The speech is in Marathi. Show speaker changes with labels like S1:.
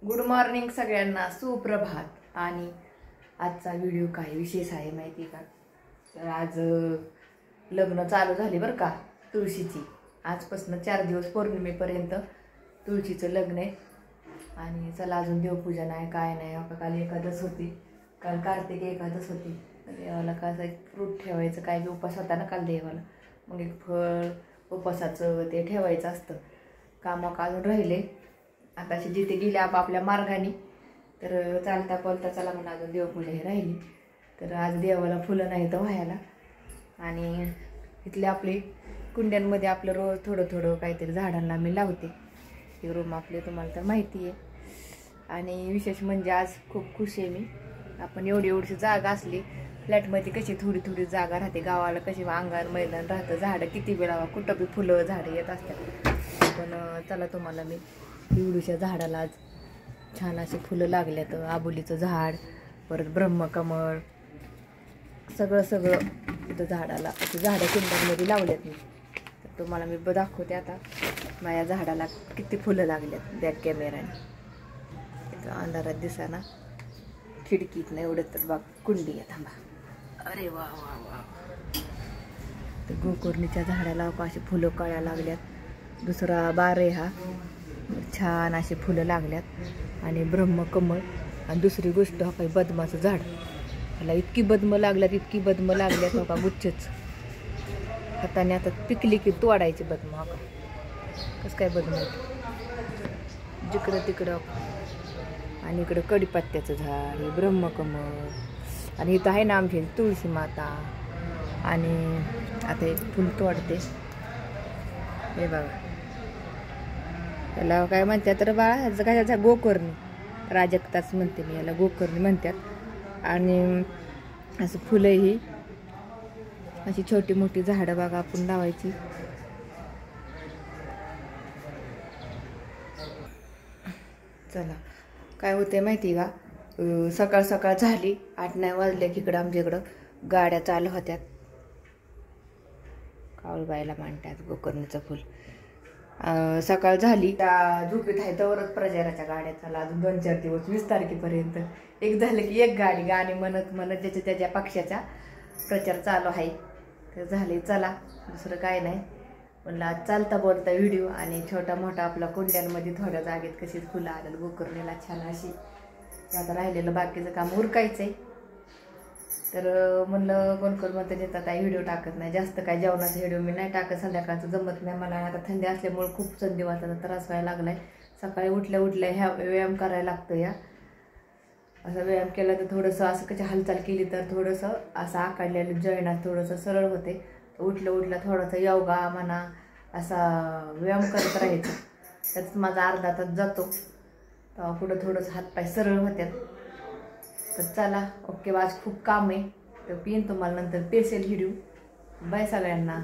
S1: गुड मॉर्निंग सगळ्यांना, सुप्रभात। आणि आजचा व्हिडिओ काय विशेष आहे माहिती का? तर आज लग्न चालू झाले बरं का तुळशीची। आजपासून 4 दिवस पौर्णिमेपर्यंत तुळशीचं लग्न आहे। आणि चला अजून देवपूजन आहे काय नाही। काल एकादश होती, काल कार्तिक एकादश होती। देवाला काय फ्रूट ठेवायचं, काय बी उपास होता ना काल देवाला, मग एक फळ उपासाचं ते ठेवायचं असतं। कामं अजून राहिले, आताशी जिथे गेले आपापल्या मार्गाने, तर चालता बोलता चला म्हणून अजून देवपूजा ही राहिली। तर आज देवाला फुलं नाही तर व्हायला, आणि इथले आपले कुंड्यांमध्ये आपलं रोज थोडं थोडं काहीतरी झाडांना मी लावते। हे रूम आपले तुम्हाला तर माहिती आहे। आणि विशेष म्हणजे आज खूप खुश आहे मी। आपण एवढी जागा असली, फ्लॅटमध्ये कशी थोडी थोडी जागा राहते, गावाला कशी अंगण मैदान राहतं, झाडं किती वेळा कुठं बी फुलं झाडं येत असतात। पण चला तुम्हाला मी एवढ्याशा झाडाला आज छान अशी फुलं लागल्यात। आबोलीचं झाड, परत ब्रह्मकमळ, सगळं इथं झाडाला अशी झाडं कुंड्यांमध्ये लावल्यात मी। तर तुम्हाला मी दाखवते आता माझ्या झाडाला किती फुलं लागल्यात बॅक कॅमेराने। इथं अंधारात दिसाना, खिडकीत नाही एवढं तर बघ कुंडी आहे, थांबा। अरे वा वा वा, तर गोकर्णीच्या झाडाला अशी फुलं कळ्या लागल्यात। दुसरा बार आहे हा, छान अशी फुलं लागल्यात। आणि ब्रह्मकमळ, आणि दुसरी गोष्ट हा काही बदमाचं झाड, मला इतकी बदमं लागल्यात हो का, गुच्छच हाताने आता पिकली की तोडायची बदमं। हो का कसं काय बदमं जिकडं तिकडं। आणि इकडं कडीपत्त्याचं झाड, हे ब्रह्मकमळ, आणि इथं आहे ना आमची तुळशी माता। आणि आता एक फुल तोडते, हे बघा याला काय म्हणतात तर बाळा, ह्याचं काय त्याचा गोकर्णी, राजक्ताच म्हणते मी याला, गोकर्णी म्हणतात। आणि असं फुलं ही अशी छोटी मोठी झाडं बघा आपण लावायची। चला काय होते माहिती का, सकाळ सकाळ झाली, 8-9 वाजले की इकडं आमच्या इकडं गाड्या चालू होत्यात। कावळबाईला म्हणतात गोकर्णीचं फुल। सकाळ झाली, त्या झोपेत आहे तवरच प्रचाराच्या गाड्या चालू, अजून 2-4 दिवस 20 तारखेपर्यंत। एक झालं की एक गाणी म्हणत म्हणत ज्याच्या त्याच्या पक्षाचा प्रचार चालू आहे। तर झाले, चला दुसरं काय नाही म्हणलं आज चालता बोलता व्हिडिओ। आणि छोटा मोठा आपला कुंड्यांमध्ये थोड्या जागेत कशी फुलं आलेलं गोकर्णीला छान अशी। आता राहिलेलं बाकीचं काम उरकायचंय। तर म्हणलं कोण म्हणतं येतात काही व्हिडिओ टाकत नाही, जास्त काय जेवणाचा व्हिडिओ मी नाही टाकत, संध्याकाळचं जमत नाही मला। आता थंडी असल्यामुळे खूप संधी वाचायचा त्रास व्हायला लागलाय। सकाळी उठल्या ह्या व्यायाम करायला लागतं या, असा व्यायाम केला तर थोडंसं असं कशी हालचाल केली तर थोडंसं असं आकारलेलं जॉईंट थोडंसं सरळ होते। उठल्या थोडासा योगा म्हणा असा व्यायाम करत राहायचं, त्यात माझा अर्धा तास जातो। तेव्हा पुढं थोडंसं हातपाय सरळ होत्यात। तर चला ओके, आज खूप काम आहे, तर पिन तुम्हाला नंतर पेसेल व्हिडिओ। बाय सगळ्यांना।